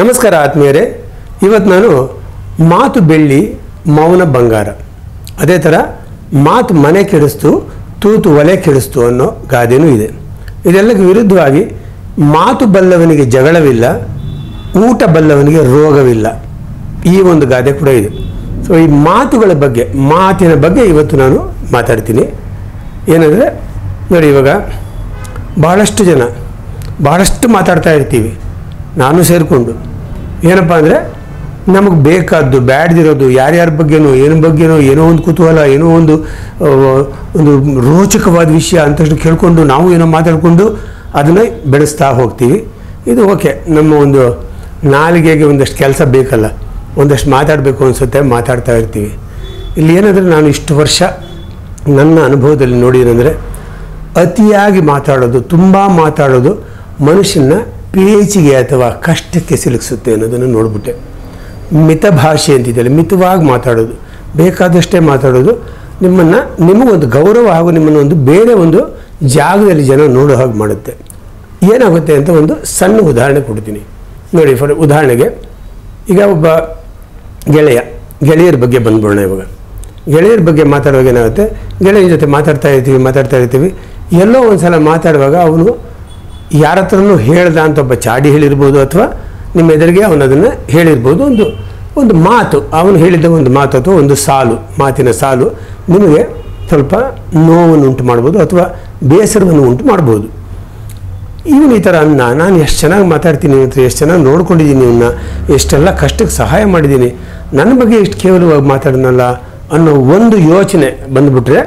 ನಮಸ್ಕಾರ ಆತ್ಮೀಯರೇ, ಇವತ್ತು ನಾನು ಮಾತು ಬೆಳ್ಳಿ ಮೌನ ಬಂಗಾರ, ಅದೇ ಥರ ಮಾತು ಮನೆ ಕೆಡಿಸ್ತು ತೂತು ಒಲೆ ಕೆಡಿಸ್ತು ಅನ್ನೋ ಗಾದೆನೂ ಇದೆ. ಇದೆಲ್ಲಕ್ಕೆ ವಿರುದ್ಧವಾಗಿ ಮಾತು ಬಲ್ಲವನಿಗೆ ಜಗಳವಿಲ್ಲ, ಊಟ ಬಲ್ಲವನಿಗೆ ರೋಗವಿಲ್ಲ, ಈ ಒಂದು ಗಾದೆ ಕೂಡ ಇದೆ. ಸೊ ಈ ಮಾತುಗಳ ಬಗ್ಗೆ, ಮಾತಿನ ಬಗ್ಗೆ ಇವತ್ತು ನಾನು ಮಾತಾಡ್ತೀನಿ. ಏನಂದರೆ ನೋಡಿ, ಇವಾಗ ಭಾಳಷ್ಟು ಜನ ಭಾಳಷ್ಟು ಮಾತಾಡ್ತಾ ಇರ್ತೀವಿ, ನಾನು ಸೇರಿಕೊಂಡು. ಏನಪ್ಪ ಅಂದರೆ ನಮಗೆ ಬೇಕಾದ್ದು ಬ್ಯಾಡ್ದಿರೋದು ಯಾರ್ಯಾರ ಬಗ್ಗೆನೋ ಏನೋ ಒಂದು ಕುತೂಹಲ, ಏನೋ ಒಂದು ರೋಚಕವಾದ ವಿಷಯ ಅಂತಷ್ಟು ಕೇಳಿಕೊಂಡು ನಾವು ಏನೋ ಮಾತಾಡಿಕೊಂಡು ಅದನ್ನು ಬೆಳೆಸ್ತಾ ಹೋಗ್ತೀವಿ. ಇದು ಓಕೆ, ನಮ್ಮ ಒಂದು ನಾಲಿಗೆಗೆ ಒಂದಷ್ಟು ಕೆಲಸ ಬೇಕಲ್ಲ, ಒಂದಷ್ಟು ಮಾತಾಡಬೇಕು ಅನಿಸುತ್ತೆ, ಮಾತಾಡ್ತಾ ಇರ್ತೀವಿ. ಇಲ್ಲಿ ಏನಂದರೆ ನಾನು ಇಷ್ಟು ವರ್ಷ ನನ್ನ ಅನುಭವದಲ್ಲಿ ನೋಡಿದಂದರೆ ಅತಿಯಾಗಿ ಮಾತಾಡೋದು, ತುಂಬ ಮಾತಾಡೋದು ಮನುಷ್ಯನ ಪೇಚಿಗೆ ಅಥವಾ ಕಷ್ಟಕ್ಕೆ ಸಿಲುಕಿಸುತ್ತೆ ಅನ್ನೋದನ್ನು ನೋಡಿಬಿಟ್ಟೆ. ಮಿತ ಭಾಷೆ ಅಂತಿದೆಯಲ್ಲ, ಮಿತವಾಗಿ ಮಾತಾಡೋದು, ಬೇಕಾದಷ್ಟೇ ಮಾತಾಡೋದು ನಿಮಗೊಂದು ಗೌರವ ಹಾಗೂ ನಿಮ್ಮನ್ನು ಒಂದು ಬೇರೆ ಒಂದು ಜಾಗದಲ್ಲಿ ಜನ ನೋಡೋ ಹಾಗೆ ಮಾಡುತ್ತೆ. ಏನಾಗುತ್ತೆ ಅಂತ ಒಂದು ಸಣ್ಣ ಉದಾಹರಣೆ ಕೊಡ್ತೀನಿ ನೋಡಿ. ಉದಾಹರಣೆಗೆ ಈಗ ಒಬ್ಬ ಗೆಳೆಯರ ಬಗ್ಗೆ ಬಂದ್ಬಿಡೋಣ. ಇವಾಗ ಗೆಳೆಯರ ಬಗ್ಗೆ ಮಾತಾಡುವಾಗ ಏನಾಗುತ್ತೆ, ಗೆಳೆಯರ ಜೊತೆ ಮಾತಾಡ್ತಾ ಇರ್ತೀವಿ. ಎಲ್ಲೋ ಒಂದು ಸಲ ಮಾತಾಡುವಾಗ ಅವನು ಯಾರ ಹತ್ರನೂ ಹೇಳ್ದ ಅಂತ ಒಬ್ಬ ಚಾಡಿ ಹೇಳಿರ್ಬೋದು, ಅಥವಾ ನಿಮ್ಮ ಎದುರಿಗೆ ಅವನು ಅದನ್ನು ಹೇಳಿರ್ಬೋದು. ಒಂದು ಮಾತು, ಅವನು ಹೇಳಿದ್ದ ಒಂದು ಮಾತು ಅಥವಾ ಒಂದು ಸಾಲು, ಮಾತಿನ ಸಾಲು ನಿಮಗೆ ಸ್ವಲ್ಪ ನೋವನ್ನು ಉಂಟು ಮಾಡ್ಬೋದು ಅಥವಾ ಬೇಸರವನ್ನು ಉಂಟು ಮಾಡ್ಬೋದು. ಇವನು ಈ ಥರ ನಾನು ಎಷ್ಟು ಚೆನ್ನಾಗಿ ಮಾತಾಡ್ತೀನಿ ಅಂತ, ಎಷ್ಟು ಚೆನ್ನಾಗಿ ನೋಡ್ಕೊಂಡಿದ್ದೀನಿ, ಇವನ್ನ ಎಷ್ಟೆಲ್ಲ ಕಷ್ಟಕ್ಕೆ ಸಹಾಯ ಮಾಡಿದ್ದೀನಿ, ನನ್ನ ಬಗ್ಗೆ ಎಷ್ಟು ಕೇವಲವಾಗಿ ಮಾತಾಡೋಣಲ್ಲ ಅನ್ನೋ ಒಂದು ಯೋಚನೆ ಬಂದುಬಿಟ್ರೆ,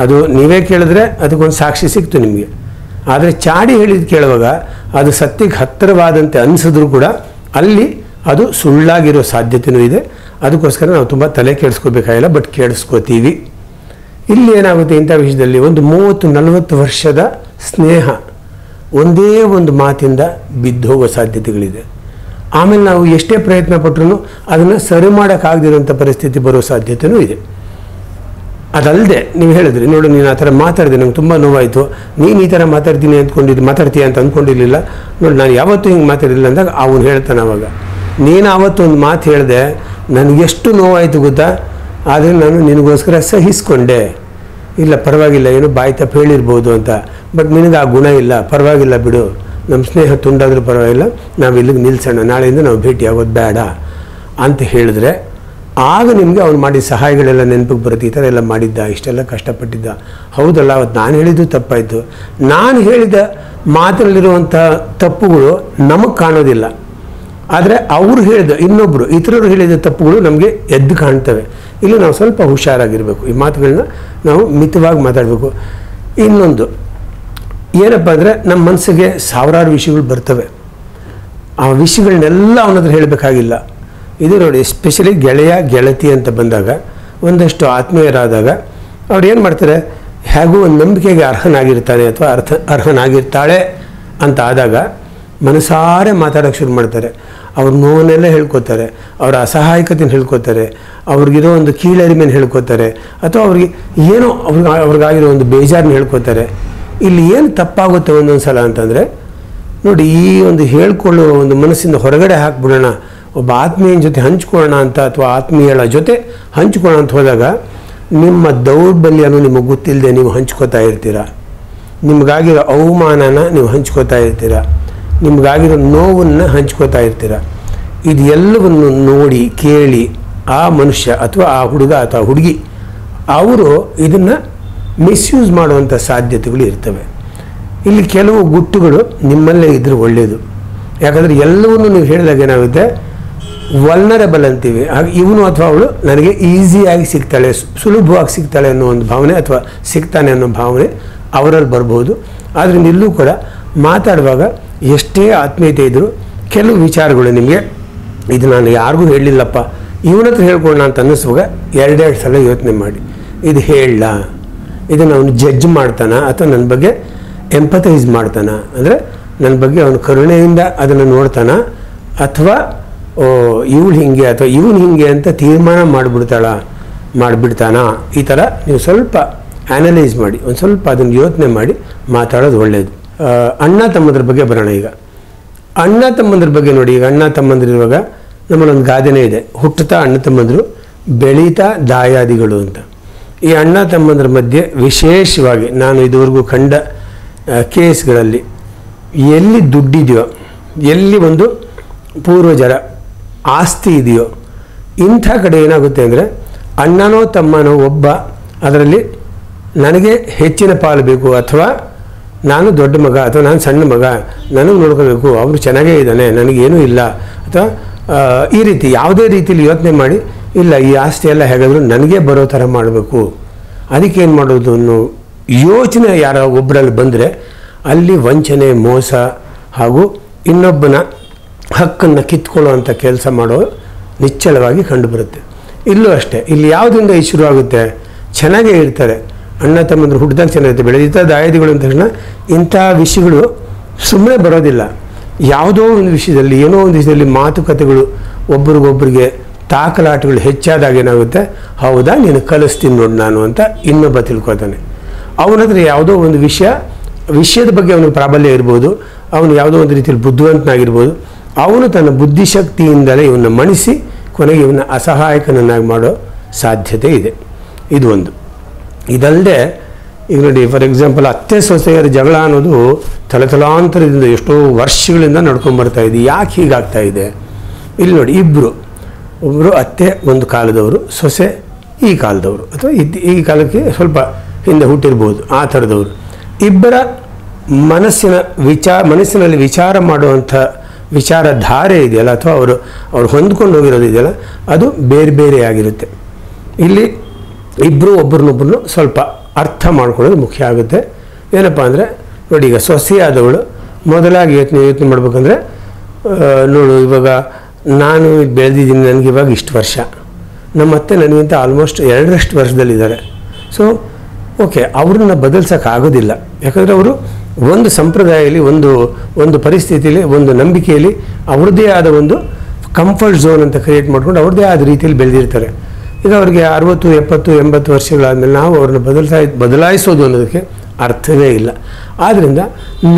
ಅದು ನೀವೇ ಕೇಳಿದ್ರೆ ಅದಕ್ಕೊಂದು ಸಾಕ್ಷಿ ಸಿಕ್ತು ನಿಮಗೆ. ಆದರೆ ಚಾಡಿ ಹೇಳಿದ್ದು ಕೇಳುವಾಗ ಅದು ಸತ್ಯಕ್ಕೆ ಹತ್ತಿರವಾದಂತೆ ಅನಿಸಿದ್ರು ಕೂಡ ಅಲ್ಲಿ ಅದು ಸುಳ್ಳಾಗಿರೋ ಸಾಧ್ಯತೆಯೂ ಇದೆ. ಅದಕ್ಕೋಸ್ಕರ ನಾವು ತುಂಬ ತಲೆ ಕೆಡಿಸ್ಕೋಬೇಕಾಗಿಲ್ಲ, ಬಟ್ ಕೆಡಿಸ್ಕೋತೀವಿ. ಇಲ್ಲಿ ಏನಾಗುತ್ತೆ, ಇಂಥ ವಿಷಯದಲ್ಲಿ ಒಂದು 30-40 ವರ್ಷದ ಸ್ನೇಹ ಒಂದೇ ಒಂದು ಮಾತಿಂದ ಬಿದ್ದು ಹೋಗೋ ಸಾಧ್ಯತೆಗಳಿದೆ. ಆಮೇಲೆ ನಾವು ಎಷ್ಟೇ ಪ್ರಯತ್ನ ಪಟ್ಟರೂ ಅದನ್ನು ಸರಿ ಮಾಡೋಕ್ಕಾಗದಿರೋಂಥ ಪರಿಸ್ಥಿತಿ ಬರೋ ಸಾಧ್ಯತೆಯೂ ಇದೆ. ಅದಲ್ಲದೆ ನೀವು ಹೇಳಿದ್ರಿ, ನೋಡು ನೀನು ಆ ಥರ ಮಾತಾಡಿದೆ, ನಂಗೆ ತುಂಬ ನೋವಾಯಿತು, ನೀನು ಈ ಥರ ಮಾತಾಡ್ತೀಯ ಅಂತ ಅಂದ್ಕೊಂಡಿರಲಿಲ್ಲ, ನೋಡಿ ನಾನು ಯಾವತ್ತೂ ಹಿಂಗೆ ಮಾತಾಡಿಲ್ಲ ಅಂದಾಗ ಅವನು ಹೇಳ್ತಾನೆ, ಅವಾಗ ನೀನು ಆವತ್ತು ಒಂದು ಮಾತು ಹೇಳಿದೆ, ನನಗೆಷ್ಟು ನೋವಾಯಿತು ಗೊತ್ತಾ, ಆದರೆ ನಾನು ನಿನಗೋಸ್ಕರ ಸಹಿಸ್ಕೊಂಡೆ. ಇಲ್ಲ ಪರವಾಗಿಲ್ಲ, ಏನೋ ಬಾಯಿ ತಪ್ಪು ಹೇಳಿರ್ಬೋದು ಅಂತ, ಬಟ್ ನಿನಗೆ ಆ ಗುಣ ಇಲ್ಲ, ಪರವಾಗಿಲ್ಲ ಬಿಡು, ನಮ್ಮ ಸ್ನೇಹ ತುಂಡಾದರೂ ಪರವಾಗಿಲ್ಲ, ನಾವು ಇಲ್ಲಿಗೆ ನಿಲ್ಲಿಸೋಣ, ನಾಳೆಯಿಂದ ನಾವು ಭೇಟಿ ಆಗೋದು ಬೇಡ ಅಂತ ಹೇಳಿದ್ರೆ, ಆಗ ನಿಮಗೆ ಅವ್ನು ಮಾಡಿದ ಸಹಾಯಗಳೆಲ್ಲ ನೆನಪಿಗೆ ಬರುತ್ತೆ. ಈ ಥರ ಎಲ್ಲ ಮಾಡಿದ್ದ, ಇಷ್ಟೆಲ್ಲ ಕಷ್ಟಪಟ್ಟಿದ್ದ, ಹೌದಲ್ಲ ಅವತ್ತು ನಾನು ಹೇಳಿದ್ದು ತಪ್ಪಾಯಿತು. ನಾನು ಹೇಳಿದ ಮಾತಲ್ಲಿರುವಂಥ ತಪ್ಪುಗಳು ನಮಗೆ ಕಾಣೋದಿಲ್ಲ, ಆದರೆ ಅವರು ಹೇಳಿದ ಇತರರು ಹೇಳಿದ ತಪ್ಪುಗಳು ನಮಗೆ ಎದ್ದು ಕಾಣ್ತವೆ. ಇಲ್ಲಿ ನಾವು ಸ್ವಲ್ಪ ಹುಷಾರಾಗಿರಬೇಕು, ಈ ಮಾತುಗಳನ್ನ ನಾವು ಮಿತವಾಗಿ ಮಾತಾಡಬೇಕು. ಇನ್ನೊಂದು ಏನಪ್ಪ ಅಂದರೆ, ನಮ್ಮ ಮನಸ್ಸಿಗೆ ಸಾವಿರಾರು ವಿಷಯಗಳು ಬರ್ತವೆ, ಆ ವಿಷಯಗಳನ್ನೆಲ್ಲ ಅವನ ಹತ್ರ ಹೇಳಬೇಕಾಗಿಲ್ಲ. ಇದು ನೋಡಿ, ಎಸ್ಪೆಷಲಿ ಗೆಳತಿ ಅಂತ ಬಂದಾಗ, ಒಂದಷ್ಟು ಆತ್ಮೀಯರಾದಾಗ ಅವ್ರು ಏನು ಮಾಡ್ತಾರೆ, ಹೇಗೂ ಒಂದು ನಂಬಿಕೆಗೆ ಅರ್ಹನಾಗಿರ್ತಾನೆ ಅಥವಾ ಅರ್ಹನಾಗಿರ್ತಾಳೆ ಅಂತ ಆದಾಗ ಮನಸಾರೆ ಮಾತಾಡೋಕ್ಕೆ ಶುರು ಮಾಡ್ತಾರೆ. ಅವ್ರ ನೋವನ್ನೆಲ್ಲ ಹೇಳ್ಕೊತಾರೆ, ಅವರ ಅಸಹಾಯಕತೆಯನ್ನು ಹೇಳ್ಕೊತಾರೆ, ಅವ್ರಿಗಿರೋ ಒಂದು ಕೀಳರಿಮೆಯನ್ನು ಹೇಳ್ಕೊತಾರೆ, ಅಥವಾ ಅವ್ರಿಗೆ ಏನೋ ಅವ್ರಿಗಾಗಿರೋ ಒಂದು ಬೇಜಾರನ್ನ ಹೇಳ್ಕೊತಾರೆ. ಇಲ್ಲಿ ಏನು ತಪ್ಪಾಗುತ್ತೆ ಒಂದೊಂದು ಸಲ ಅಂತಂದರೆ, ನೋಡಿ, ಈ ಒಂದು ಹೇಳ್ಕೊಳ್ಳೋ ಒಂದು ಮನಸ್ಸಿಂದ ಹೊರಗಡೆ ಹಾಕ್ಬಿಡೋಣ, ಒಬ್ಬ ಆತ್ಮೀಯನ ಜೊತೆ ಹಂಚ್ಕೊಳ್ಳೋಣ ಅಂತ, ಅಥವಾ ಆತ್ಮೀಯಳ ಜೊತೆ ಹಂಚ್ಕೊಳ್ಳೋಣ ಅಂತ ಹೋದಾಗ ನಿಮ್ಮ ದೌರ್ಬಲ್ಯನೂ ನಿಮಗೆ ಗೊತ್ತಿಲ್ಲದೆ ನೀವು ಹಂಚ್ಕೋತಾ ಇರ್ತೀರ, ನಿಮಗಾಗಿರೋ ಅವಮಾನನ ನೀವು ಹಂಚ್ಕೋತಾ ಇರ್ತೀರ, ನಿಮಗಾಗಿರೋ ನೋವನ್ನು ಹಂಚ್ಕೋತಾ ಇರ್ತೀರ. ಇದು ಎಲ್ಲವನ್ನು ನೋಡಿ ಕೇಳಿ ಆ ಮನುಷ್ಯ ಅಥವಾ ಆ ಹುಡುಗ ಅಥವಾ ಹುಡುಗಿ ಅವರು ಇದನ್ನು ಮಿಸ್ಯೂಸ್ ಮಾಡುವಂಥ ಸಾಧ್ಯತೆಗಳು ಇರ್ತವೆ. ಇಲ್ಲಿ ಕೆಲವು ಗುಟ್ಟುಗಳು ನಿಮ್ಮಲ್ಲೇ ಇದ್ದರೆ ಒಳ್ಳೆಯದು. ಯಾಕಂದರೆ ಎಲ್ಲವನ್ನೂ ನೀವು ಹೇಳಿದಾಗ ಏನಾಗುತ್ತೆ, ವಲ್ನರಬಲ್ ಅಂತೀವಿ. ಹಾಗೆ ಇವನು ಅಥವಾ ಅವಳು ನನಗೆ ಈಸಿಯಾಗಿ ಸಿಗ್ತಾಳೆ, ಸುಲಭವಾಗಿ ಸಿಗ್ತಾಳೆ ಅನ್ನೋ ಒಂದು ಭಾವನೆ, ಅಥವಾ ಸಿಗ್ತಾನೆ ಅನ್ನೋ ಭಾವನೆ ಅವರಲ್ಲಿ ಬರ್ಬೋದು. ಆದ್ದರಿಂದ ಇಲ್ಲೂ ಕೂಡ ಮಾತಾಡುವಾಗ ಎಷ್ಟೇ ಆತ್ಮೀಯತೆ ಇದ್ದರೂ ಕೆಲವು ವಿಚಾರಗಳು ನಿಮಗೆ, ಇದು ನಾನು ಯಾರಿಗೂ ಹೇಳಲಿಲ್ಲಪ್ಪ, ಇವನ ಹತ್ರ ಹೇಳ್ಕೊಳ್ಳೋಣ ಅಂತ ಅನ್ನಿಸುವಾಗ 2 ಸಲ ಯೋಚನೆ ಮಾಡಿ, ಇದು ಹೇಳ, ಇದನ್ನು ಅವನು ಜಡ್ಜ್ ಮಾಡ್ತಾನ ಅಥವಾ ನನ್ನ ಬಗ್ಗೆ ಎಂಪಥೈಸ್ ಮಾಡ್ತಾನ, ಅಂದರೆ ನನ್ನ ಬಗ್ಗೆ ಅವನು ಕರುಣೆಯಿಂದ ಅದನ್ನು ನೋಡ್ತಾನ, ಅಥವಾ ಇವಳು ಹಿಂಗೆ ಅಥವಾ ಇವನು ಹಿಂಗೆ ಅಂತ ತೀರ್ಮಾನ ಮಾಡಿಬಿಡ್ತಾನ. ಈ ಥರ ನೀವು ಸ್ವಲ್ಪ ಆ್ಯನಲೈಸ್ ಮಾಡಿ, ಒಂದು ಸ್ವಲ್ಪ ಅದನ್ನು ಯೋಚನೆ ಮಾಡಿ ಮಾತಾಡೋದು ಒಳ್ಳೆಯದು. ಅಣ್ಣ ತಮ್ಮದ್ರ ಬಗ್ಗೆ ಬರೋಣ. ಈಗ ಅಣ್ಣ ತಮ್ಮಂದ್ರ ಬಗ್ಗೆ ನೋಡಿ, ಈಗ ಅಣ್ಣ ತಮ್ಮಂದಿರುವಾಗ ನಮ್ಮಲ್ಲೊಂದು ಗಾದೆನೇ ಇದೆ, ಹುಟ್ಟುತ್ತಾ ಅಣ್ಣ ತಮ್ಮಂದರು, ಬೆಳೀತಾ ದಾಯಾದಿಗಳು ಅಂತ. ಈ ಅಣ್ಣ ತಮ್ಮಂದ್ರ ಮಧ್ಯೆ ವಿಶೇಷವಾಗಿ ನಾನು ಇದುವರೆಗೂ ಕಂಡ ಕೇಸ್ಗಳಲ್ಲಿ ಎಲ್ಲಿ ದುಡ್ಡಿದೆಯೋ, ಎಲ್ಲಿ ಒಂದು ಪೂರ್ವಜರ ಆಸ್ತಿ ಇದೆಯೋ, ಇಂಥ ಕಡೆ ಏನಾಗುತ್ತೆ ಅಂದರೆ ಅಣ್ಣನೋ ತಮ್ಮನೋ ಒಬ್ಬ ಅದರಲ್ಲಿ ನನಗೆ ಹೆಚ್ಚಿನ ಪಾಲು ಬೇಕು, ಅಥವಾ ನಾನು ದೊಡ್ಡ ಮಗ ಅಥವಾ ನಾನು ಸಣ್ಣ ಮಗ, ನನಗೆ ನೋಡ್ಕೋಬೇಕು, ಅವರು ಚೆನ್ನಾಗೇ ಇದ್ದಾನೆ, ನನಗೇನೂ ಇಲ್ಲ, ಅಥವಾ ಈ ರೀತಿ ಯಾವುದೇ ರೀತಿಯಲ್ಲಿ ಯೋಚನೆ ಮಾಡಿ ಇಲ್ಲ ಈ ಆಸ್ತಿ ಎಲ್ಲ ಹೇಗಾದರೂ ನನಗೆ ಬರೋ ಥರ ಮಾಡಬೇಕು, ಅದಕ್ಕೆ ಏನು ಮಾಡೋದು ಅನ್ನೋ ಯೋಚನೆ ಯಾರೋ ಒಬ್ಬರಲ್ಲಿ ಬಂದರೆ ಅಲ್ಲಿ ವಂಚನೆ, ಮೋಸ ಹಾಗೂ ಇನ್ನೊಬ್ಬನ ಹಕ್ಕನ್ನು ಕಿತ್ಕೊಳ್ಳುವಂಥ ಕೆಲಸ ಮಾಡೋ ನಿಚ್ಚಳವಾಗಿ ಕಂಡುಬರುತ್ತೆ. ಇಲ್ಲೂ ಅಷ್ಟೇ, ಇಲ್ಲಿ ಯಾವುದರಿಂದ ಈ ಶುರುವಾಗುತ್ತೆ, ಚೆನ್ನಾಗೇ ಇರ್ತಾರೆ ಅಣ್ಣ ತಮ್ಮಂದ್ರು, ಹುಟ್ಟಿದಾಗ ಚೆನ್ನಾಗಿರುತ್ತೆ, ಬೆಳೆದಿದ್ದ ದಾಯಾದಿಗಳು ಅಂದ ತಕ್ಷಣ ಇಂಥ ವಿಷಯಗಳು ಸುಮ್ಮನೆ ಬರೋದಿಲ್ಲ. ಯಾವುದೋ ಒಂದು ವಿಷಯದಲ್ಲಿ, ಏನೋ ಒಂದು ವಿಷಯದಲ್ಲಿ ಮಾತುಕತೆಗಳು ಒಬ್ರಿಗೊಬ್ರಿಗೆ ತಾಕಲಾಟಗಳು ಹೆಚ್ಚಾದಾಗ ಏನಾಗುತ್ತೆ, ಹೌದಾ ನೀನು ಕಲಿಸ್ತೀನಿ ನೋಡಿ ನಾನು ಅಂತ ಇನ್ನೊಬ್ಬ ತಿಳ್ಕೊತಾನೆ. ಅವನ ಹತ್ರ ಯಾವುದೋ ಒಂದು ವಿಷಯದ ಬಗ್ಗೆ ಅವನಿಗೆ ಪ್ರಾಬಲ್ಯ ಇರ್ಬೋದು, ಅವನು ಯಾವುದೋ ಒಂದು ರೀತಿಯಲ್ಲಿ ಬುದ್ಧಿವಂತನಾಗಿರ್ಬೋದು, ಅವನು ತನ್ನ ಬುದ್ಧಿಶಕ್ತಿಯಿಂದಲೇ ಇವನ್ನ ಮಣಿಸಿ ಕೊನೆಗೆ ಇವನ್ನ ಅಸಹಾಯಕನನ್ನಾಗಿ ಮಾಡೋ ಸಾಧ್ಯತೆ ಇದೆ. ಇದು ಒಂದು. ಇದಲ್ಲದೆ ಈಗ ನೋಡಿ, ಫಾರ್ ಎಕ್ಸಾಂಪಲ್ ಅತ್ತೆ ಸೊಸೆಯರ ಜಗಳ ಅನ್ನೋದು ತಲೆತಲಾಂತರದಿಂದ ಎಷ್ಟೋ ವರ್ಷಗಳಿಂದ ನಡ್ಕೊಂಡ್ಬರ್ತಾ ಇದೆ. ಯಾಕೆ ಹೀಗಾಗ್ತಾ ಇದೆ? ಇಲ್ಲಿ ನೋಡಿ, ಒಬ್ಬರು ಅತ್ತೆ ಒಂದು ಕಾಲದವರು, ಸೊಸೆ ಈ ಕಾಲದವರು, ಅಥವಾ ಈ ಕಾಲಕ್ಕೆ ಸ್ವಲ್ಪ ಹಿಂದೆ ಹುಟ್ಟಿರ್ಬೋದು, ಆ ಥರದವರು. ಇಬ್ಬರ ಮನಸ್ಸಿನಲ್ಲಿ ವಿಚಾರ ಮಾಡುವಂಥ ವಿಚಾರಧಾರೆ ಇದೆಯಲ್ಲ, ಅಥವಾ ಅವರು ಹೊಂದ್ಕೊಂಡು ಹೋಗಿರೋದು ಇದೆಯಲ್ಲ, ಅದು ಬೇರೆ ಬೇರೆ ಆಗಿರುತ್ತೆ. ಇಲ್ಲಿ ಇಬ್ಬರು ಒಬ್ಬರನ್ನೊಬ್ಬರನ್ನು ಸ್ವಲ್ಪ ಅರ್ಥ ಮಾಡ್ಕೊಳ್ಳೋದು ಮುಖ್ಯ ಆಗುತ್ತೆ. ಏನಪ್ಪ ಅಂದರೆ ನೋಡಿ, ಈಗ ಸೊಸೆಯಾದವಳು ಮೊದಲಾಗಿ ಯೋಚನೆ ಮಾಡ್ಬೇಕಂದ್ರೆ, ನೋಡು ಇವಾಗ ನಾನು ಬೆಳೆದಿದ್ದೀನಿ, ನನಗೆ ಇವಾಗ ಇಷ್ಟು ವರ್ಷ, ನಮ್ಮ ಅತ್ತೆ ನನಗಿಂತ ಆಲ್ಮೋಸ್ಟ್ 2ರಷ್ಟು ವರ್ಷದಲ್ಲಿದ್ದಾರೆ. ಸೊ ಓಕೆ, ಅವ್ರನ್ನ ಬದಲಿಸೋಕ್ಕಾಗೋದಿಲ್ಲ. ಯಾಕಂದರೆ ಅವರು ಒಂದು ಸಂಪ್ರದಾಯದಲ್ಲಿ, ಒಂದು ಪರಿಸ್ಥಿತಿಯಲ್ಲಿ, ಒಂದು ನಂಬಿಕೆಯಲ್ಲಿ ಅವ್ರದ್ದೇ ಆದ ಒಂದು ಕಂಫರ್ಟ್ ಝೋನ್ ಅಂತ ಕ್ರಿಯೇಟ್ ಮಾಡ್ಕೊಂಡು ಅವ್ರದ್ದೇ ಆದ ರೀತಿಯಲ್ಲಿ ಬೆಳೆದಿರ್ತಾರೆ. ಈಗ ಅವ್ರಿಗೆ 60, 70, 80 ವರ್ಷಗಳಾದಮೇಲೆ ನಾವು ಅವ್ರನ್ನ ಬದಲಾಯಿಸೋದು ಅನ್ನೋದಕ್ಕೆ ಅರ್ಥವೇ ಇಲ್ಲ. ಆದ್ದರಿಂದ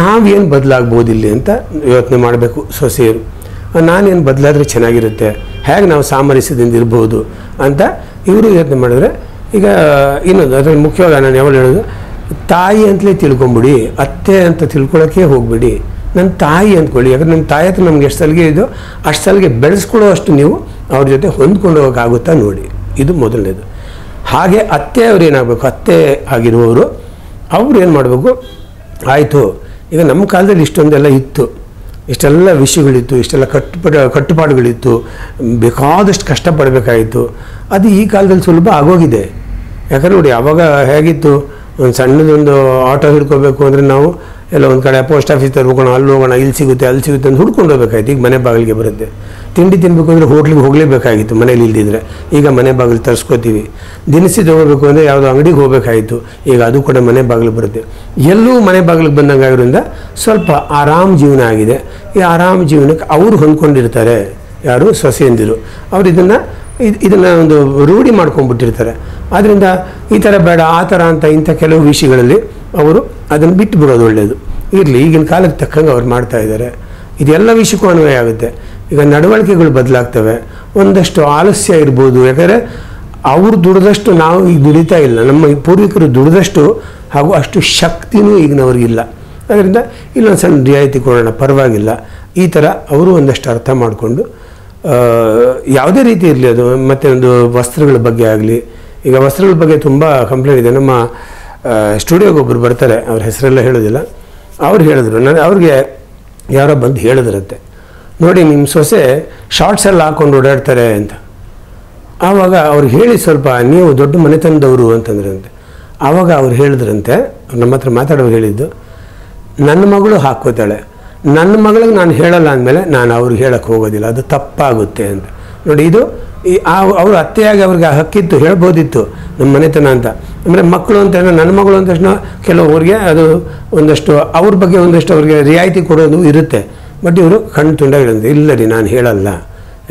ನಾವೇನು ಬದಲಾಗ್ಬೋದು ಇಲ್ಲಿ ಅಂತ ಯೋಚನೆ ಮಾಡಬೇಕು ಸೊಸೆಯರು. ನಾನೇನು ಬದಲಾದರೆ ಚೆನ್ನಾಗಿರುತ್ತೆ, ಹೇಗೆ ನಾವು ಸಾಮರಸ್ಯದಿಂದ ಇರ್ಬೋದು ಅಂತ ಇವರು ಯೋಚನೆ ಮಾಡಿದ್ರೆ, ಈಗ ಇನ್ನೊಂದು ಅದರಲ್ಲಿ ಮುಖ್ಯವಾಗಿ ನಾನು ಯಾವಾಗ ಹೇಳೋದು, ತಾಯಿ ಅಂತಲೇ ತಿಳ್ಕೊಂಬಿಡಿ, ಅತ್ತೆ ಅಂತ ತಿಳ್ಕೊಳ್ಳೋಕ್ಕೆ ಹೋಗ್ಬಿಡಿ, ನನ್ನ ತಾಯಿ ಅಂದ್ಕೊಳ್ಳಿ. ಯಾಕಂದ್ರೆ ನಮ್ಮ ತಾಯಿ ಹತ್ರ ನಮ್ಗೆ ಎಷ್ಟು ಸಲಿಗೆ ಇದೋ ಅಷ್ಟು ಸಲಿಗೆ ಬೆಳೆಸ್ಕೊಳ್ಳೋ ಅಷ್ಟು ನೀವು ಅವ್ರ ಜೊತೆ ಹೊಂದ್ಕೊಂಡು ಹೋಗೋಕ್ಕಾಗುತ್ತಾ ನೋಡಿ. ಇದು ಮೊದಲನೇದು. ಹಾಗೆ ಅತ್ತೆ ಅವ್ರು ಏನಾಗಬೇಕು, ಅತ್ತೆ ಆಗಿರುವವರು ಅವ್ರು ಏನು ಮಾಡಬೇಕು, ಆಯಿತು ಈಗ ನಮ್ಮ ಕಾಲದಲ್ಲಿ ಇಷ್ಟೊಂದೆಲ್ಲ ಇತ್ತು, ಇಷ್ಟೆಲ್ಲ ವಿಷಯಗಳಿತ್ತು, ಇಷ್ಟೆಲ್ಲ ಕಟ್ಟುಪಾಡುಗಳಿತ್ತು, ಬೇಕಾದಷ್ಟು ಕಷ್ಟಪಡಬೇಕಾಯಿತು. ಅದು ಈ ಕಾಲದಲ್ಲಿ ಸುಲಭ ಆಗೋಗಿದೆ. ಯಾಕಂದ್ರೆ ನೋಡಿ, ಆವಾಗ ಹೇಗಿತ್ತು, ಒಂದು ಸಣ್ಣದೊಂದು ಆಟೋ ಹಿಡ್ಕೋಬೇಕು ಅಂದರೆ ನಾವು ಎಲ್ಲ ಒಂದು ಕಡೆ ಪೋಸ್ಟ್ ಆಫೀಸ್ ಹೋಗೋಣ, ಅಲ್ಲಿ ಹೋಗೋಣ, ಇಲ್ಲಿ ಸಿಗುತ್ತೆ ಅಲ್ಲಿ ಸಿಗುತ್ತೆ ಅಂತ ಹುಡ್ಕೊಂಡು ಹೋಗ್ಬೇಕಾಯ್ತು. ಈಗ ಮನೆ ಬಾಗಿಲಿಗೆ ಬರುತ್ತೆ. ತಿಂಡಿ ತಿನ್ನಬೇಕು ಅಂದರೆ ಹೋಟ್ಲಿಗೆ ಹೋಗಲೇಬೇಕಾಗಿತ್ತು ಮನೇಲಿ ಇಲ್ದಿದ್ರೆ. ಈಗ ಮನೆ ಬಾಗಿಲು ತರಿಸ್ಕೋತೀವಿ. ದಿನಸಿ ತೊಗೋಬೇಕು ಅಂದರೆ ಯಾವುದೋ ಅಂಗಡಿಗೆ ಹೋಗಬೇಕಾಯಿತು, ಈಗ ಅದು ಕೂಡ ಮನೆ ಬಾಗಿಲು ಬರುತ್ತೆ. ಎಲ್ಲೂ ಮನೆ ಬಾಗಿಲಿಗೆ ಬಂದಂಗೆ ಆಗಿರೋದ್ರಿಂದ ಸ್ವಲ್ಪ ಆರಾಮ್ ಜೀವನ ಆಗಿದೆ. ಈ ಆರಾಮ್ ಜೀವನಕ್ಕೆ ಅವರು ಹೊಂದ್ಕೊಂಡಿರ್ತಾರೆ, ಯಾರು ಸೊಸೆಯಂದಿರು. ಅವರು ಇದನ್ನು ಒಂದು ರೂಢಿ ಮಾಡ್ಕೊಂಡ್ಬಿಟ್ಟಿರ್ತಾರೆ. ಆದ್ದರಿಂದ ಈ ಥರ ಬೇಡ, ಆ ಥರ ಅಂತ ಇಂಥ ಕೆಲವು ವಿಷಯಗಳಲ್ಲಿ ಅವರು ಅದನ್ನು ಬಿಟ್ಟು ಬಿಡೋದು ಒಳ್ಳೆಯದು. ಇರಲಿ, ಈಗಿನ ಕಾಲಕ್ಕೆ ತಕ್ಕಂಗೆ ಅವ್ರು ಮಾಡ್ತಾ ಇದ್ದಾರೆ. ಇದೆಲ್ಲ ವಿಷಯಕ್ಕೂ ಅನ್ವಯ ಆಗುತ್ತೆ. ಈಗ ನಡವಳಿಕೆಗಳು ಬದಲಾಗ್ತವೆ, ಒಂದಷ್ಟು ಆಲಸ್ಯ ಇರ್ಬೋದು. ಯಾಕಂದರೆ ಅವರು ದುಡಿದಷ್ಟು ನಾವು ಈಗ ದುಡಿತಾ ಇಲ್ಲ, ನಮ್ಮ ಪೂರ್ವಿಕರು ದುಡಿದಷ್ಟು ಹಾಗೂ ಅಷ್ಟು ಶಕ್ತಿನೂ ಈಗಿನವ್ರಿಗಿಲ್ಲ. ಅದರಿಂದ ಇಲ್ಲೊಂದು ಸಣ್ಣ ರಿಯಾಯಿತಿ ಕೊಡೋಣ, ಪರವಾಗಿಲ್ಲ, ಈ ಥರ ಅವರು ಒಂದಷ್ಟು ಅರ್ಥ ಮಾಡಿಕೊಂಡು ಯಾವುದೇ ರೀತಿ ಇರಲಿ ಅದು. ಮತ್ತು ಒಂದು ವಸ್ತ್ರಗಳ ಬಗ್ಗೆ ಆಗಲಿ, ಈಗ ವಸ್ತ್ರಗಳ ಬಗ್ಗೆ ತುಂಬ ಕಂಪ್ಲೇಂಟ್ ಇದೆ. ನಮ್ಮ ಸ್ಟುಡಿಯೋಗೆ ಒಬ್ಬರು ಬರ್ತಾರೆ, ಅವ್ರ ಹೆಸರೆಲ್ಲ ಹೇಳೋದಿಲ್ಲ. ಅವ್ರು ಹೇಳಿದ್ರು, ಅವ್ರಿಗೆ ಯಾರೋ ಬಂದು ಹೇಳಿದ್ರಂತೆ, ನೋಡಿ ನಿಮ್ಮ ಸೊಸೆ ಶಾರ್ಟ್ಸೆಲ್ಲ ಹಾಕ್ಕೊಂಡು ಓಡಾಡ್ತಾರೆ ಅಂತ. ಆವಾಗ ಅವ್ರಿಗೆ ಹೇಳಿ, ಸ್ವಲ್ಪ ನೀವು ದೊಡ್ಡ ಮನೆತನದವರು ಅಂತಂದ್ರಂತೆ. ಆವಾಗ ಅವ್ರು ಹೇಳಿದ್ರಂತೆ, ನಮ್ಮ ಹತ್ರ ಮಾತಾಡೋರು ಹೇಳಿದ್ದು, ನನ್ನ ಮಗಳು ಹಾಕ್ಕೋತಾಳೆ, ನನ್ನ ಮಗಳಿಗೆ ನಾನು ಹೇಳಲ್ಲ ಅಂದಮೇಲೆ ನಾನು ಅವ್ರಿಗೆ ಹೇಳಕ್ಕೆ ಹೋಗೋದಿಲ್ಲ, ಅದು ತಪ್ಪಾಗುತ್ತೆ ಅಂತ. ನೋಡಿ, ಇದು ಅವರು ಅತ್ತೆಯಾಗಿ ಅವ್ರಿಗೆ ಹಕ್ಕಿತ್ತು, ಹೇಳ್ಬೋದಿತ್ತು ನಮ್ಮ ಮನೆತನ ಅಂತ. ಅಂದರೆ ಮಕ್ಕಳು ಅಂತ ನನ್ನ ಮಗಳು ಅಂದ ತಕ್ಷಣ ಕೆಲವರಿಗೆ ಅದು ಒಂದಷ್ಟು ಅವ್ರ ಬಗ್ಗೆ ಒಂದಷ್ಟು ಅವ್ರಿಗೆ ರಿಯಾಯಿತಿ ಕೊಡೋದು ಇರುತ್ತೆ. ಬಟ್ ಇವರು ಕಣ್ಣು ತುಂಡಾಗಿ ಹೇಳಿದ್ರೆ, ಇಲ್ಲ ರೀ ನಾನು ಹೇಳಲ್ಲ,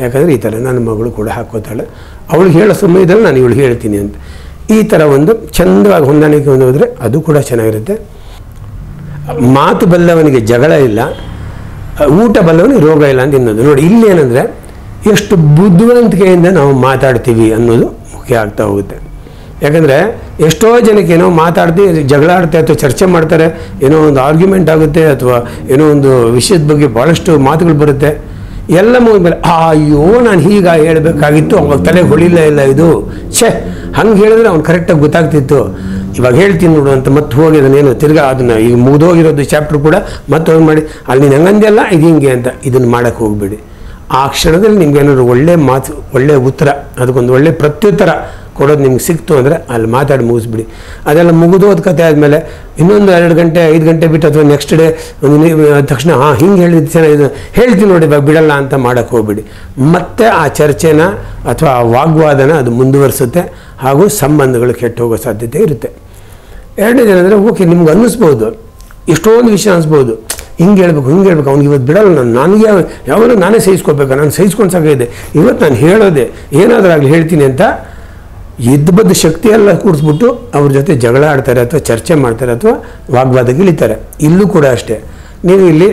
ಯಾಕಂದರೆ ಈ ಥರ ನನ್ನ ಮಗಳು ಕೂಡ ಹಾಕ್ಕೋತಾಳೆ, ಅವಳಿಗೆ ಹೇಳೋ ಸಮಯದಲ್ಲಿ ನಾನು ಇವಳು ಹೇಳ್ತೀನಿ ಅಂತ. ಈ ಥರ ಒಂದು ಚಂದವಾಗಿ ಹೊಂದಾಣಿಕೆ ಹೋದರೆ ಅದು ಕೂಡ ಚೆನ್ನಾಗಿರುತ್ತೆ. ಮಾತು ಬಲ್ಲವನಿಗೆ ಜಗಳ ಇಲ್ಲ, ಊಟ ಬಲ್ಲವನಿಗೆ ರೋಗ ಇಲ್ಲ ಅಂತ ಇನ್ನೊಂದು. ನೋಡಿ ಇಲ್ಲೇನೆಂದರೆ ಎಷ್ಟು ಬುದ್ಧಿವಂತಿಕೆಯಿಂದ ನಾವು ಮಾತಾಡ್ತೀವಿ ಅನ್ನೋದು ಮುಖ್ಯ ಆಗ್ತಾ ಹೋಗುತ್ತೆ. ಯಾಕಂದರೆ ಎಷ್ಟೋ ಜನಕ್ಕೆ ಏನೋ ಮಾತಾಡ್ತೀವಿ, ಜಗಳ ಆಡ್ತಾರೆ ಅಥವಾ ಚರ್ಚೆ ಮಾಡ್ತಾರೆ, ಏನೋ ಒಂದು ಆರ್ಗ್ಯುಮೆಂಟ್ ಆಗುತ್ತೆ ಅಥವಾ ಏನೋ ಒಂದು ವಿಷಯದ ಬಗ್ಗೆ ಭಾಳಷ್ಟು ಮಾತುಗಳು ಬರುತ್ತೆ. ಎಲ್ಲ ಮುಗಿದ್ಮೇಲೆ ಅಯ್ಯೋ ನಾನು ಹೀಗೆ ಹೇಳಬೇಕಾಗಿತ್ತು, ಅವಾಗ ತಲೆ ಹೊಳಿಲೇ ಇಲ್ಲ ಇದು, ಹಂಗೆ ಹೇಳಿದ್ರೆ ಅವ್ನು ಕರೆಕ್ಟಾಗಿ ಗೊತ್ತಾಗ್ತಿತ್ತು, ಇವಾಗ ಹೇಳ್ತೀನಿ ನೋಡು ಅಂತ ಮತ್ತೆ ಹೋಗಿ ಅದನ್ನೇನು ತಿರ್ಗಾ ಅದನ್ನು ಈಗ ಮುಗಿದೋಗಿರೋದು ಚಾಪ್ಟರ್ ಕೂಡ ಮತ್ತೆ ಹೋಗಿ ಮಾಡಿ ಅಲ್ಲಿ ನೀನು ಹಂಗಂದೆಲ್ಲ ಇದು ಹಿಂಗೆ ಅಂತ ಇದನ್ನು ಮಾಡೋಕ್ಕೆ ಹೋಗಬೇಡಿ. ಆ ಕ್ಷಣದಲ್ಲಿ ನಿಮ್ಗೆ ಏನಾದ್ರು ಒಳ್ಳೆ ಮಾತು, ಒಳ್ಳೆ ಉತ್ತರ, ಅದಕ್ಕೊಂದು ಒಳ್ಳೆ ಪ್ರತ್ಯುತ್ತರ ಕೊಡೋದು ನಿಮ್ಗೆ ಸಿಕ್ತು ಅಂದರೆ ಅಲ್ಲಿ ಮಾತಾಡಿ ಮುಗಿಸ್ಬಿಡಿ. ಅದೆಲ್ಲ ಮುಗಿದೋದ ಕತೆ ಆದಮೇಲೆ ಇನ್ನೊಂದು 2 ಗಂಟೆ 5 ಗಂಟೆ ಬಿಟ್ಟು ಅಥವಾ ನೆಕ್ಸ್ಟ್ ಡೇ ತಕ್ಷಣ ಹಿಂಗೆ ಹೇಳಿದ್ದು ಚೆನ್ನಾಗಿದೆ ಹೇಳ್ತೀನಿ ನೋಡಿ ಇವಾಗ ಬಿಡಲ್ಲ ಅಂತ ಮಾಡೋಕ್ಕೆ ಹೋಗ್ಬಿಡಿ. ಮತ್ತೆ ಆ ಚರ್ಚೆನ ಅಥವಾ ಆ ವಾಗ್ವಾದನ ಅದು ಮುಂದುವರಿಸುತ್ತೆ ಹಾಗೂ ಸಂಬಂಧಗಳು ಕೆಟ್ಟು ಹೋಗೋ ಸಾಧ್ಯತೆ ಇರುತ್ತೆ. ಎರಡನೇದು ಏನಂದರೆ ಓಕೆ ನಿಮ್ಗೆ ಅನ್ನಿಸ್ಬೋದು, ಎಷ್ಟೊಂದು ವಿಷಯ ಅನಿಸ್ಬೋದು, ಹಿಂಗೆ ಹೇಳ್ಬೇಕು ಅವ್ನಿಗೆ ಇವತ್ತು ಬಿಡಲ್ಲ, ನನಗೆ ಯಾವಾಗಲೂ ನಾನೇ ಸಹಿಸ್ಕೋಬೇಕಾ, ನಾನು ಸಹಿಸ್ಕೊಂಡು ಸಾಕಿದೆ, ಇವತ್ತು ನಾನು ಹೇಳೋದೆ ಏನಾದರೂ ಆಗಲಿ ಹೇಳ್ತೀನಿ ಅಂತ ಇದ್ದಬದ್ದ ಶಕ್ತಿಯೆಲ್ಲ ಕೂಡಿಸ್ಬಿಟ್ಟು ಅವ್ರ ಜೊತೆ ಜಗಳ ಆಡ್ತಾರೆ ಅಥವಾ ಚರ್ಚೆ ಮಾಡ್ತಾರೆ ಅಥವಾ ವಾಗ್ವಾದಕ್ಕೆ ಇಳಿತಾರೆ. ಇಲ್ಲೂ ಕೂಡ ಅಷ್ಟೇ, ನೀವು ಇಲ್ಲಿ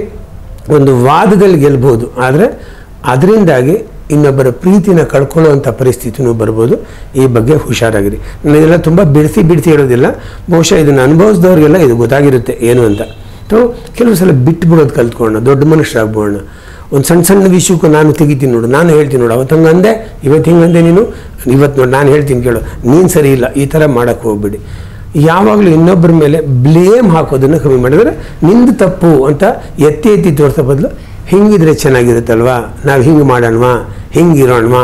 ಒಂದು ವಾದದಲ್ಲಿ ಗೆಲ್ಬೋದು, ಆದರೆ ಅದರಿಂದಾಗಿ ಇನ್ನೊಬ್ಬರ ಪ್ರೀತಿನ ಕಳ್ಕೊಳ್ಳುವಂಥ ಪರಿಸ್ಥಿತಿನೂ ಬರ್ಬೋದು. ಈ ಬಗ್ಗೆ ಹುಷಾರಾಗಿರಿ. ನಾನು ಇದೆಲ್ಲ ತುಂಬ ಬಿಡಿಸಿ ಹೇಳೋದಿಲ್ಲ, ಬಹುಶಃ ಇದನ್ನು ಅನುಭವಿಸಿದವ್ರಿಗೆಲ್ಲ ಇದು ಗೊತ್ತಾಗಿರುತ್ತೆ ಏನು ಅಂತ. ಕೆಲವು ಸಲ ಬಿಟ್ಬಿಡೋದು ಕಲ್ತ್ಕೊಳ್ಳೋಣ, ದೊಡ್ಡ ಮನುಷ್ಯರಾಗ್ಬೋಣ. ಒಂದು ಸಣ್ಣ ವಿಷಯಕ್ಕೂ ನಾನು ತೆಗಿತೀನಿ ನೋಡು, ನಾನು ಹೇಳ್ತೀನಿ ನೋಡು, ಅವತ್ತು ಹಂಗಂದೆ ಇವತ್ತು ಹಿಂಗಂದೆ ನೀನು, ಇವತ್ತು ನೋಡಿ ನಾನು ಹೇಳ್ತೀನಿ ಕೇಳು, ನೀನು ಸರಿ ಇಲ್ಲ, ಈ ಥರ ಮಾಡೋಕ್ಕೆ ಹೋಗ್ಬಿಡಿ. ಯಾವಾಗಲೂ ಇನ್ನೊಬ್ಬರ ಮೇಲೆ ಬ್ಲೇಮ್ ಹಾಕೋದನ್ನು ಕಮ್ಮಿ ಮಾಡಿದರೆ ನಿಂದು ತಪ್ಪು ಅಂತ ಎತ್ತಿ ತೋರಿಸೋ ಬದಲು ಹಿಂಗಿದ್ರೆ ಚೆನ್ನಾಗಿರುತ್ತಲ್ವಾ, ನಾವು ಹಿಂಗೆ ಮಾಡೋಣವಾ, ಹಿಂಗಿರೋಣವಾ,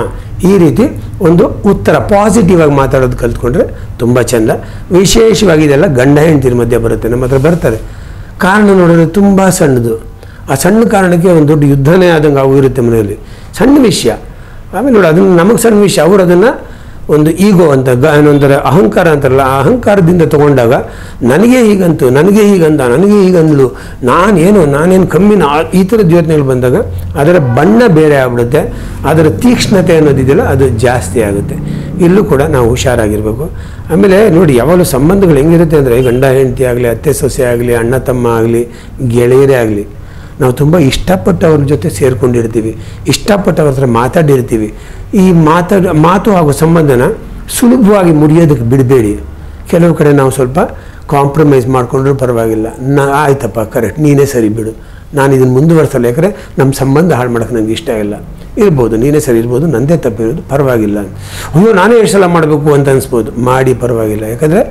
ಈ ರೀತಿ ಒಂದು ಉತ್ತರ ಪಾಸಿಟಿವ್ ಆಗಿ ಮಾತಾಡೋದು ಕಲ್ತ್ಕೊಂಡ್ರೆ ತುಂಬ ಚೆಂದ. ವಿಶೇಷವಾಗಿ ಇದೆಲ್ಲ ಗಂಡ ಹೆಂಡತಿರ ಮಧ್ಯೆ ಬರುತ್ತೆ, ನಮ್ಮ ಹತ್ರ ಬರ್ತಾರೆ. ಕಾರಣ ನೋಡಿದ್ರೆ ತುಂಬ ಸಣ್ಣದು, ಆ ಸಣ್ಣ ಕಾರಣಕ್ಕೆ ಒಂದು ದೊಡ್ಡ ಯುದ್ಧನೇ ಆದಂಗೆ ಆಗಿರುತ್ತೆ ಮನೆಯಲ್ಲಿ, ಸಣ್ಣ ವಿಷಯ. ಆಮೇಲೆ ನೋಡಿ ಅದನ್ನು ನಮಗೆ ಸಣ್ಣ ವಿಷಯ, ಅವರು ಅದನ್ನು ಒಂದು ಈಗೋ ಅಂತ ಏನೊಂಥರ ಅಹಂಕಾರ ಅಂತಾರಲ್ಲ, ಆ ಅಹಂಕಾರದಿಂದ ತೊಗೊಂಡಾಗ ನನಗೆ ಹೀಗಂತು, ನನಗೆ ಹೀಗಂದ, ನನಗೆ ಹೀಗಂದ್ಲು, ನಾನೇನು ಕಮ್ಮಿ, ಈ ಥರದ ಯೋಚನೆಗಳು ಬಂದಾಗ ಅದರ ಬಣ್ಣ ಬೇರೆ ಆಗ್ಬಿಡುತ್ತೆ, ಅದರ ತೀಕ್ಷ್ಣತೆ ಅನ್ನೋದಿದೆಯಲ್ಲ ಅದು ಜಾಸ್ತಿ ಆಗುತ್ತೆ. ಇಲ್ಲೂ ಕೂಡ ನಾವು ಹುಷಾರಾಗಿರಬೇಕು. ಆಮೇಲೆ ನೋಡಿ ಯಾವಾಗಲೂ ಸಂಬಂಧಗಳು ಹೆಂಗಿರುತ್ತೆ ಅಂದರೆ ಗಂಡ ಹೆಂಡತಿ ಆಗಲಿ, ಅತ್ತೆ ಸೊಸೆ ಆಗಲಿ, ಅಣ್ಣ ತಮ್ಮ ಆಗಲಿ, ಗೆಳೆಯರೇ ಆಗಲಿ, ನಾವು ತುಂಬ ಇಷ್ಟಪಟ್ಟು ಅವ್ರ ಜೊತೆ ಸೇರ್ಕೊಂಡಿರ್ತೀವಿ, ಇಷ್ಟಪಟ್ಟು ಅವ್ರ ಹತ್ರ ಮಾತಾಡಿರ್ತೀವಿ. ಈ ಮಾತು ಹಾಗೂ ಸಂಬಂಧನ ಸುಲಭವಾಗಿ ಮುರಿಯೋದಕ್ಕೆ ಬಿಡಬೇಡಿ. ಕೆಲವು ಕಡೆ ನಾವು ಸ್ವಲ್ಪ ಕಾಂಪ್ರಮೈಸ್ ಮಾಡಿಕೊಂಡ್ರೂ ಪರವಾಗಿಲ್ಲ, ಆಯ್ತಪ್ಪ ಕರೆಕ್ಟ್, ನೀನೇ ಸರಿ ಬಿಡು, ನಾನು ಇದನ್ನು ಮುಂದುವರ್ಸಲ್ಲ, ಯಾಕಂದರೆ ನಮ್ಮ ಸಂಬಂಧ ಹಾಳು ಮಾಡೋಕ್ಕೆ ನನಗೆ ಇಷ್ಟ ಇಲ್ಲ, ಇರ್ಬೋದು, ನೀನೇ ಸರಿ ಇರ್ಬೋದು, ನಂದೇ ತಪ್ಪಿರೋದು ಪರವಾಗಿಲ್ಲ, ಅಯ್ಯೋ ನಾನೇ ಎಷ್ಟು ಸಲ ಮಾಡಬೇಕು ಅಂತ ಅನಿಸ್ಬೋದು, ಮಾಡಿ ಪರವಾಗಿಲ್ಲ. ಯಾಕಂದರೆ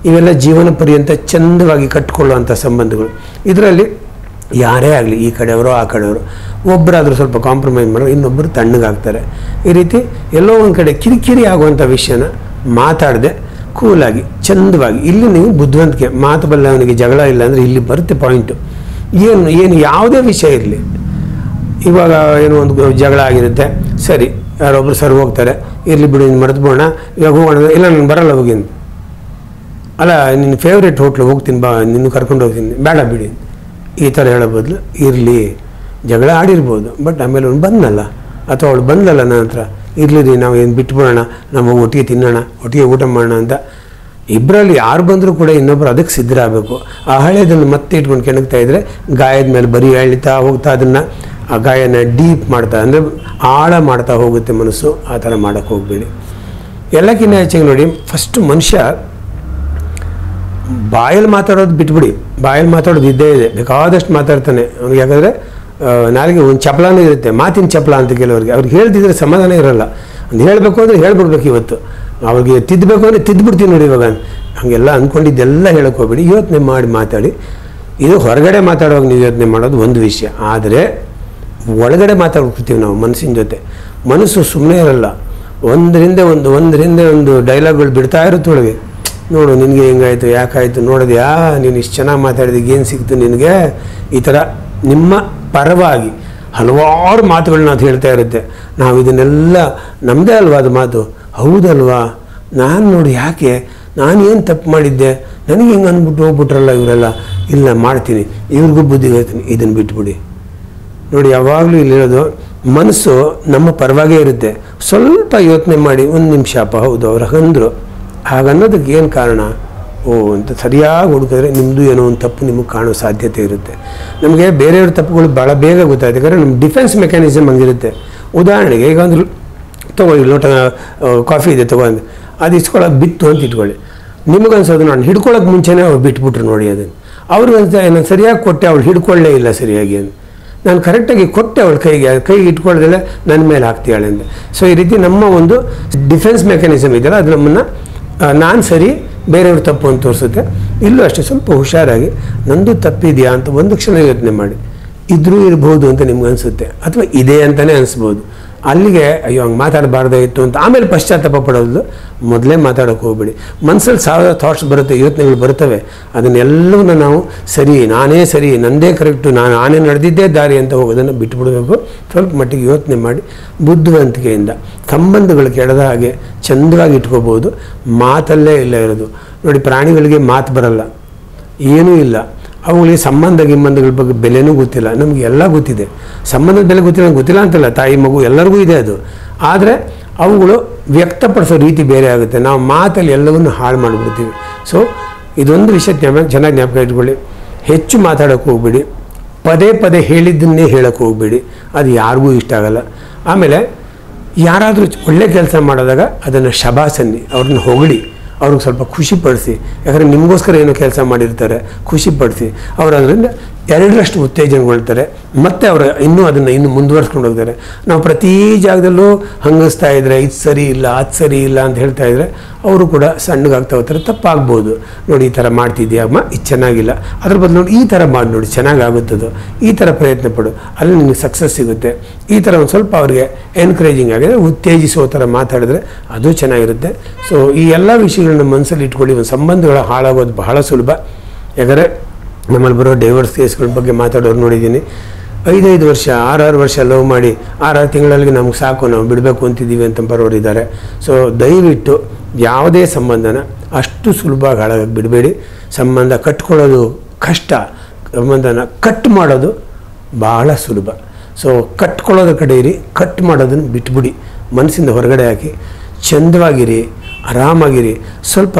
ಇವೆಲ್ಲ ಜೀವನ ಪರ್ಯಂತ ಚಂದವಾಗಿ ಕಟ್ಕೊಳ್ಳುವಂಥ ಸಂಬಂಧಗಳು. ಇದರಲ್ಲಿ ಯಾರೇ ಆಗಲಿ, ಈ ಕಡೆಯವರು ಆ ಕಡೆಯವರು, ಒಬ್ಬರಾದರೂ ಸ್ವಲ್ಪ ಕಾಂಪ್ರಮೈಸ್ ಮಾಡೋರು, ಇನ್ನೊಬ್ಬರು ತಣ್ಣಗಾಗ್ತಾರೆ. ಈ ರೀತಿ ಎಲ್ಲೋ ಒಂದು ಕಡೆ ಕಿರಿಕಿರಿ ಆಗುವಂಥ ವಿಷಯನ ಮಾತಾಡದೆ ಕೂಲಾಗಿ ಚಂದವಾಗಿ, ಇಲ್ಲಿ ನೀವು ಬುದ್ಧಿವಂತಿಕೆ, ಮಾತು ಬಲ್ಲವನಿಗೆ ಜಗಳ ಇಲ್ಲ ಅಂದರೆ ಇಲ್ಲಿ ಬರುತ್ತೆ ಪಾಯಿಂಟು. ಏನು ಯಾವುದೇ ವಿಷಯ ಇರಲಿ, ಇವಾಗ ಏನೋ ಒಂದು ಜಗಳ ಆಗಿರುತ್ತೆ, ಸರಿ ಯಾರೊಬ್ಬರು ಸರ್ ಹೋಗ್ತಾರೆ, ಇರಲಿ ಬಿಡು ಇನ್ನು ಮರೆತುಬೋಣ, ಇವಾಗ ಹೋಗೋಣ, ಇಲ್ಲ ನಾನು ಬರಲ್ಲ ಹೋಗಿನಿ, ಅಲ್ಲ ನಿನ್ನ ಫೇವ್ರೇಟ್ ಹೋಟ್ಲು ಹೋಗ್ತೀನಿ ಬಾ, ನಿನ್ನ ಕರ್ಕೊಂಡು ಹೋಗ್ತೀನಿ, ಬೇಡ ಬಿಡಿ, ಈ ಥರ ಹೇಳೋ ಬದಲು ಇರಲಿ, ಜಗಳ ಆಡಿರ್ಬೋದು, ಬಟ್ ಆಮೇಲೆ ಅವ್ನು ಬಂದಲ್ಲ ಅಥವಾ ಅವಳು ಬಂದಲ್ಲ ನನ್ನ ಹತ್ರ, ಇರಲಿ ರೀ ನಾವು ಏನು ಬಿಟ್ಬಿಡೋಣ, ನಾವು ಒಟ್ಟಿಗೆ ತಿನ್ನೋಣ, ಒಟ್ಟಿಗೆ ಊಟ ಮಾಡೋಣ ಅಂತ. ಇಬ್ಬರಲ್ಲಿ ಯಾರು ಬಂದರೂ ಕೂಡ ಇನ್ನೊಬ್ಬರು ಅದಕ್ಕೆ ಸಿದ್ಧರಾಗಬೇಕು. ಆ ಹಳೆಯದನ್ನು ಮತ್ತೆ ಇಟ್ಕೊಂಡು ಕೆಣಕ್ತಾ ಇದ್ದರೆ ಗಾಯದ ಮೇಲೆ ಬರೀ ಎಳಿತಾ ಹೋಗ್ತಾ ಅದನ್ನು ಆ ಗಾಯನ ಡೀಪ್ ಮಾಡ್ತಾ ಅಂದರೆ ಆಳ ಮಾಡ್ತಾ ಹೋಗುತ್ತೆ ಮನಸ್ಸು. ಆ ಥರ ಮಾಡೋಕ್ಕೆ ಹೋಗಬೇಡಿ. ಎಲ್ಲಕ್ಕಿಂತ ಹೆಚ್ಚಾಗಿ ನೋಡಿ, ಫಸ್ಟ್ ಮನುಷ್ಯ ಬಾಯಲ್ಲಿ ಮಾತಾಡೋದು ಬಿಟ್ಬಿಡಿ, ಬಾಯಲ್ಲಿ ಮಾತಾಡೋದು ಇದ್ದೇ ಇದೆ, ಬೇಕಾದಷ್ಟು ಮಾತಾಡ್ತಾನೆ ಅವ್ನಿಗೆ. ಯಾಕಂದರೆ ನಾಳೆಗೆ ಒಂದು ಚಪಲಾನೇ ಇರುತ್ತೆ, ಮಾತಿನ ಚಪಲ ಅಂತ ಕೆಲವರಿಗೆ, ಅವ್ರಿಗೆ ಹೇಳ್ತಿದ್ರೆ ಸಮಾಧಾನ ಇರೋಲ್ಲ. ಒಂದು ಹೇಳಬೇಕು ಅಂದರೆ ಹೇಳ್ಬಿಡ್ಬೇಕು, ಇವತ್ತು ಅವ್ರಿಗೆ ತಿದ್ದಬೇಕು ಅಂದರೆ ತಿದ್ದುಬಿಡ್ತೀನಿ ನೋಡಿ ಇವಾಗ, ಹಾಗೆಲ್ಲ ಅಂದ್ಕೊಂಡಿದ್ದೆಲ್ಲ ಹೇಳೋಕೆ ಹೋಗ್ಬೇಡಿ, ಯೋಚನೆ ಮಾಡಿ ಮಾತಾಡಿ. ಇದು ಹೊರಗಡೆ ಮಾತಾಡುವಾಗ ನೀವು ಯೋಚನೆ ಮಾಡೋದು ಒಂದು ವಿಷಯ, ಆದರೆ ಒಳಗಡೆ ಮಾತಾಡ್ಕೊಳ್ತೀವಿ ನಾವು ಮನಸ್ಸಿನ ಜೊತೆ. ಮನಸ್ಸು ಸುಮ್ಮನೆ ಇರಲ್ಲ, ಒಂದರಿಂದ ಒಂದು ಡೈಲಾಗ್ಗಳು ಬಿಡ್ತಾ ಇರುತ್ತೆ ಒಳಗೆ. ನೋಡು ನಿನಗೆ ಹೆಂಗಾಯಿತು, ಯಾಕಾಯಿತು, ನೋಡಿದ್ಯಾ ನೀನು ಇಷ್ಟು ಚೆನ್ನಾಗಿ ಮಾತಾಡಿದಾಗ ಏನು ಸಿಕ್ತು ನಿನಗೆ, ಈ ಥರ ನಿಮ್ಮ ಪರವಾಗಿ ಹಲವಾರು ಮಾತುಗಳನ್ನ ಅದು ಹೇಳ್ತಾ ಇರುತ್ತೆ. ನಾವು ಇದನ್ನೆಲ್ಲ ನಮ್ಮದೇ ಅಲ್ವಾ ಅದು ಮಾತು, ಹೌದಲ್ವಾ, ನಾನು ನೋಡಿ ಯಾಕೆ, ನಾನು ಏನು ತಪ್ಪು ಮಾಡಿದ್ದೆ, ನನಗೆ ಹಿಂಗೆ ಅಂದ್ಬಿಟ್ಟು ಹೋಗ್ಬಿಟ್ರಲ್ಲ ಇವರೆಲ್ಲ, ಇಲ್ಲ ಮಾಡ್ತೀನಿ, ಇವ್ರಿಗೂ ಬುದ್ಧಿ ಹೇಳ್ತೀನಿ, ಇದನ್ನು ಬಿಟ್ಬಿಡಿ. ನೋಡಿ ಯಾವಾಗಲೂ ಇಲ್ಲಿರೋದು ಮನಸ್ಸು ನಮ್ಮ ಪರವಾಗೇ ಇರುತ್ತೆ. ಸ್ವಲ್ಪ ಯೋಚನೆ ಮಾಡಿ, ಒಂದು ನಿಮಿಷ ಅಪ್ಪ, ಹೌದು ಅವ್ರು ಹಂದ್ರು, ಹಾಗನ್ನೋದಕ್ಕೆ ಏನು ಕಾರಣ, ಓ ಅಂತ ಸರಿಯಾಗಿ ಹುಡುಕಿದ್ರೆ ನಿಮ್ಮದು ಏನೋ ಒಂದು ತಪ್ಪು ನಿಮಗೆ ಕಾಣೋ ಸಾಧ್ಯತೆ ಇರುತ್ತೆ. ನಮಗೆ ಬೇರೆಯವ್ರ ತಪ್ಪುಗಳು ಭಾಳ ಬೇಗ ಗೊತ್ತಾಗುತ್ತೆ, ಯಾಕಂದರೆ ನಮ್ಮ ಡಿಫೆನ್ಸ್ ಮೆಕ್ಯಾನಿಸಮ್ ಹಂಗಿರುತ್ತೆ. ಉದಾಹರಣೆಗೆ ಈಗ ಒಂದು ತೊಗೊಳ್ಳಿ, ಲೋಟ ಕಾಫಿ ಇದೆ ತೊಗೊಂಡು ಅದು ಇಸ್ಕೊಳ್ಳೋಕೆ ಬಿತ್ತು ಅಂತ ಇಟ್ಕೊಳ್ಳಿ. ನಿಮಗನ್ಸೋದು ನಾನು ಹಿಡ್ಕೊಳ್ಳೋಕೆ ಮುಂಚೆನೇ ಅವ್ರು ಬಿಟ್ಬಿಟ್ರು ನೋಡಿ ಅದನ್ನು. ಅವ್ರಿಗೆ ಅನ್ಸುತ್ತೆ ನಾನು ಸರಿಯಾಗಿ ಕೊಟ್ಟೆ, ಅವಳು ಹಿಡ್ಕೊಳ್ಳೇ ಇಲ್ಲ ಸರಿಯಾಗಿ ಅಂತ. ನಾನು ಕರೆಕ್ಟಾಗಿ ಕೊಟ್ಟೆ ಅವಳ ಕೈಗೆ ಇಟ್ಕೊಳ್ಳೋದಿಲ್ಲ, ನನ್ನ ಮೇಲೆ ಹಾಕ್ತೀಯಾಳೆ ಅಂತ. ಸೊ ಈ ರೀತಿ ನಮ್ಮ ಒಂದು ಡಿಫೆನ್ಸ್ ಮೆಕ್ಯಾನಿಸಮ್ ಇದೆಯಲ್ಲ, ಅದು ನಮ್ಮನ್ನು ನಾನು ಸರಿ ಬೇರೆಯವ್ರ ತಪ್ಪು ಅಂತ ತೋರಿಸುತ್ತೆ. ಇಲ್ಲೂ ಅಷ್ಟೇ, ಸ್ವಲ್ಪ ಹುಷಾರಾಗಿ ನಂದು ತಪ್ಪಿದೆಯಾ ಅಂತ ಒಂದು ಕ್ಷಣ ಯೋಚನೆ ಮಾಡಿ. ಇದ್ರೂ ಇರ್ಬೋದು ಅಂತ ನಿಮ್ಗೆ ಅನಿಸುತ್ತೆ, ಅಥವಾ ಇದೆ ಅಂತಲೇ ಅನಿಸ್ಬೋದು. ಅಲ್ಲಿಗೆ ಅಯ್ಯೋ ಹಂಗೆ ಮಾತಾಡಬಾರ್ದಾಯಿತ್ತು ಅಂತ ಆಮೇಲೆ ಪಶ್ಚಾತ್ತಾಪ ಪಡೋದು. ಮೊದಲೇ ಮಾತಾಡೋಕೆ ಹೋಗ್ಬೇಡಿ. ಮನಸ್ಸಲ್ಲಿ ಸಾವಿರ ಥಾಟ್ಸ್ ಬರುತ್ತೆ, ಯೋಚನೆಗಳು ಬರ್ತವೆ. ಅದನ್ನೆಲ್ಲವನ್ನ ನಾವು ಸರಿ, ನಾನೇ ಸರಿ, ನಂದೇ ಕರೆಕ್ಟು, ನಾನೇ ನಡೆದಿದ್ದೇ ದಾರಿ ಅಂತ ಹೋಗೋದನ್ನು ಬಿಟ್ಟುಬಿಡಬೇಕು. ಸ್ವಲ್ಪ ಮಟ್ಟಿಗೆ ಯೋಚನೆ ಮಾಡಿ ಬುದ್ಧಿವಂತಿಕೆಯಿಂದ ಸಂಬಂಧಗಳು ಕೆಡದ ಹಾಗೆ ಚೆಂದವಾಗಿ ಇಟ್ಕೋಬೋದು. ಮಾತಲ್ಲೇ ಇಲ್ಲ ಇರೋದು ನೋಡಿ. ಪ್ರಾಣಿಗಳಿಗೆ ಮಾತು ಬರಲ್ಲ, ಏನೂ ಇಲ್ಲ, ಅವುಗಳಿಗೆ ಸಂಬಂಧಗಳ ಬಗ್ಗೆ ಬೆಲೆನೂ ಗೊತ್ತಿಲ್ಲ. ನಮಗೆ ಎಲ್ಲ ಗೊತ್ತಿದೆ, ಸಂಬಂಧದ ಬೆಲೆ ಗೊತ್ತಿಲ್ಲ ಅಂತಲ್ಲ, ತಾಯಿ ಮಗು ಎಲ್ಲರಿಗೂ ಇದೆ ಅದು. ಆದರೆ ಅವುಗಳು ವ್ಯಕ್ತಪಡಿಸೋ ರೀತಿ ಬೇರೆ ಆಗುತ್ತೆ. ನಾವು ಮಾತಲ್ಲಿ ಎಲ್ಲವನ್ನು ಹಾಳು ಮಾಡಿಬಿಡ್ತೀವಿ. ಸೊ ಇದೊಂದು ವಿಷಯ ಚೆನ್ನಾಗಿ ಜ್ಞಾಪಕ ಇಟ್ಕೊಳ್ಳಿ. ಹೆಚ್ಚು ಮಾತಾಡೋಕ್ಕೆ ಹೋಗ್ಬೇಡಿ, ಪದೇ ಪದೇ ಹೇಳಿದ್ದನ್ನೇ ಹೇಳೋಕ್ಕೆ ಹೋಗಬೇಡಿ, ಅದು ಯಾರಿಗೂ ಇಷ್ಟ ಆಗಲ್ಲ. ಆಮೇಲೆ ಯಾರಾದರೂ ಒಳ್ಳೆ ಕೆಲಸ ಮಾಡಿದಾಗ ಅದನ್ನು ಶಬಾಸನ್ನಿ, ಅವ್ರನ್ನ ಹೊಗಳಿ, ಅವ್ರಿಗೆ ಸ್ವಲ್ಪ ಖುಷಿಪಡಿಸಿ. ಯಾಕಂದರೆ ನಿಮಗೋಸ್ಕರ ಏನೋ ಕೆಲಸ ಮಾಡಿರ್ತಾರೆ, ಖುಷಿಪಡಿಸಿ. ಅವರು ಅದರಿಂದ ಎರಡರಷ್ಟು ಉತ್ತೇಜನಗೊಳ್ತಾರೆ, ಮತ್ತು ಅವರು ಅದನ್ನು ಮುಂದುವರ್ಸ್ಕೊಂಡು ಹೋಗ್ತಾರೆ. ನಾವು ಪ್ರತಿ ಜಾಗದಲ್ಲೂ ಹಂಗಿಸ್ತಾ ಇದ್ದರೆ ಇದು ಸರಿ ಇಲ್ಲ, ಅದು ಸರಿ ಇಲ್ಲ ಅಂತ ಹೇಳ್ತಾ ಇದ್ದರೆ ಅವರು ಕೂಡ ಸಣ್ಣಗಾಗ್ತಾ ಹೋಗ್ತಾರೆ. ತಪ್ಪಾಗ್ಬೋದು. ನೋಡಿ ಈ ಥರ ಮಾಡ್ತಿದ್ಯಾ ಅಮ್ಮ, ಇದು ಚೆನ್ನಾಗಿಲ್ಲ, ಅದ್ರ ಬದಲು ನೋಡಿ ಈ ಥರ ಮಾಡಿ ನೋಡಿ ಚೆನ್ನಾಗಾಗುತ್ತದು, ಈ ಥರ ಪ್ರಯತ್ನ ಪಡು, ಅಲ್ಲಿ ನಿಮಗೆ ಸಕ್ಸಸ್ ಸಿಗುತ್ತೆ. ಈ ಥರ ಒಂದು ಸ್ವಲ್ಪ ಅವ್ರಿಗೆ ಎನ್ಕರೇಜಿಂಗ್ ಆಗಿದೆ, ಉತ್ತೇಜಿಸೋ ಥರ ಮಾತಾಡಿದ್ರೆ ಅದು ಚೆನ್ನಾಗಿರುತ್ತೆ. ಸೊ ಈ ಎಲ್ಲ ವಿಷಯಗಳನ್ನ ಮನಸ್ಸಲ್ಲಿ ಇಟ್ಕೊಳ್ಳಿ. ಒಂದು ಸಂಬಂಧಗಳು ಹಾಳಾಗೋದು ಬಹಳ ಸುಲಭ. ಯಾಕಂದರೆ ನಮ್ಮಲ್ಲಿ ಬರೋ ಡೈವರ್ಸ್ ಕೇಸ್ಗಳ ಬಗ್ಗೆ ಮಾತಾಡೋರು ನೋಡಿದ್ದೀನಿ. 5 ವರ್ಷ 6 ವರ್ಷ ಲವ್ ಮಾಡಿ 6 ತಿಂಗಳಲ್ಲಿ ನಮ್ಗೆ ಸಾಕು, ನಾವು ಬಿಡಬೇಕು ಅಂತಿದ್ದೀವಿ ಅಂತ ಬರೋರಿದ್ದಾರೆ. ಸೊ ದಯವಿಟ್ಟು ಯಾವುದೇ ಸಂಬಂಧನ ಅಷ್ಟು ಸುಲಭವಾಗಿ ಹಾಳಾಗಕ್ಕೆ ಬಿಡಬೇಡಿ. ಸಂಬಂಧ ಕಟ್ಕೊಳ್ಳೋದು ಕಷ್ಟ, ಸಂಬಂಧನ ಕಟ್ ಮಾಡೋದು ಭಾಳ ಸುಲಭ. ಸೊ ಕಟ್ಕೊಳ್ಳೋದ್ರ ಕಡೆ ಇರಿ, ಕಟ್ ಮಾಡೋದನ್ನು ಬಿಟ್ಬಿಡಿ. ಮನಸ್ಸಿಂದ ಹೊರಗಡೆ ಹಾಕಿ ಚಂದವಾಗಿರಿ, ಆರಾಮಾಗಿರಿ. ಸ್ವಲ್ಪ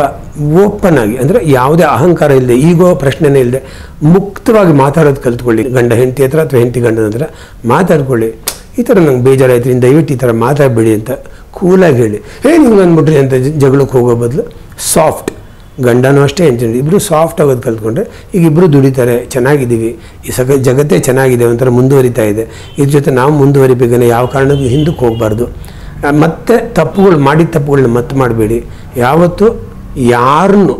ಓಪನ್ ಆಗಿ, ಅಂದರೆ ಯಾವುದೇ ಅಹಂಕಾರ ಇಲ್ಲದೆ, ಈಗೋ ಪ್ರಶ್ನೆನೇ ಇಲ್ಲದೆ ಮುಕ್ತವಾಗಿ ಮಾತಾಡೋದು ಕಲ್ತ್ಕೊಳ್ಳಿ. ಗಂಡ ಹೆಂಡತಿ ಹತ್ರ ಅಥವಾ ಹೆಂಡತಿ ಗಂಡನ ಹತ್ರ ಮಾತಾಡ್ಕೊಳ್ಳಿ. ಈ ಥರ ನಂಗೆ ಬೇಜಾರಾಯ್ತು, ನೀನು ದಯವಿಟ್ಟು ಈ ಥರ ಮಾತಾಡಬೇಡಿ ಅಂತ ಕೂಲಾಗಿ ಹೇಳಿ. ನಿಮ್ಗೆ ಅಂದ್ಬಿಟ್ರಿ ಅಂತ ಜಗಳಕ್ಕೆ ಹೋಗೋ ಬದಲು ಸಾಫ್ಟ್, ಗಂಡನೂ ಅಷ್ಟೇ ಹೆಂಡತಿ ಇಬ್ಬರು ಸಾಫ್ಟ್ ಆಗೋದು ಕಲ್ತ್ಕೊಂಡ್ರೆ ಈಗ ಇಬ್ಬರು ದುಡಿತಾರೆ, ಚೆನ್ನಾಗಿದ್ದೀವಿ, ಈ ಜಗತ್ತೇ ಚೆನ್ನಾಗಿದೆ, ಒಂಥರ ಮುಂದುವರಿತಾ ಇದೆ. ಇದ್ರ ಜೊತೆ ನಾವು ಮುಂದುವರಿಬೇಕಂದ್ರೆ ಯಾವ ಕಾರಣಕ್ಕೂ ಹಿಂದಕ್ಕೆ ಹೋಗಬಾರ್ದು. ಮತ್ತೆ ಮಾಡಿದ ತಪ್ಪುಗಳನ್ನ ಮತ್ತೆ ಮಾಡಬೇಡಿ. ಯಾವತ್ತೂ ಯಾರನ್ನು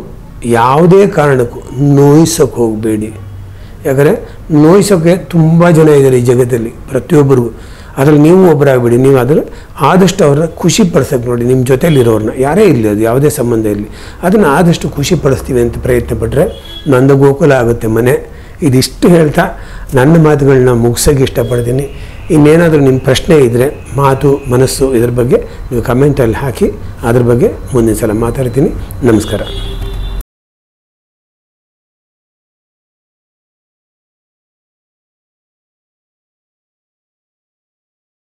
ಯಾವುದೇ ಕಾರಣಕ್ಕೂ ನೋಯಿಸೋಕೆ ಹೋಗಬೇಡಿ. ಯಾಕಂದರೆ ನೋಯಿಸೋಕ್ಕೆ ತುಂಬ ಜನ ಇದ್ದಾರೆ ಈ ಜಗತ್ತಲ್ಲಿ, ಪ್ರತಿಯೊಬ್ಬರಿಗೂ. ಅದರಲ್ಲಿ ನೀವು ಒಬ್ಬರಾಗಬೇಡಿ. ನೀವು ಅದನ್ನು ಆದಷ್ಟು ಅವ್ರನ್ನ ಖುಷಿ ಪಡಿಸೋಕೆ ನೋಡಿ. ನಿಮ್ಮ ಜೊತೆಯಲ್ಲಿರೋರನ್ನ ಯಾರೇ ಇರಲಿ, ಅದು ಯಾವುದೇ ಸಂಬಂಧ ಇರಲಿ, ಅದನ್ನು ಆದಷ್ಟು ಖುಷಿ ಪಡಿಸ್ತೀವಿ ಅಂತ ಪ್ರಯತ್ನ ಪಟ್ಟರೆ ನಂದು ಗೋಕುಲ ಆಗುತ್ತೆ ಮನೆ. ಇದಿಷ್ಟು ಹೇಳ್ತಾ ನನ್ನ ಮಾತುಗಳನ್ನ ಮುಗಿಸೋಕ್ಕೆ ಇಷ್ಟಪಡ್ತೀನಿ. ಇನ್ನೇನಾದರೂ ನಿಮ್ಮ ಪ್ರಶ್ನೆ ಇದ್ದರೆ, ಮನಸ್ಸು ಇದ್ರ ಬಗ್ಗೆ ನೀವು ಕಮೆಂಟಲ್ಲಿ ಹಾಕಿ, ಅದ್ರ ಬಗ್ಗೆ ಮುಂದಿನ ಸಲ ಮಾತಾಡ್ತೀನಿ. ನಮಸ್ಕಾರ.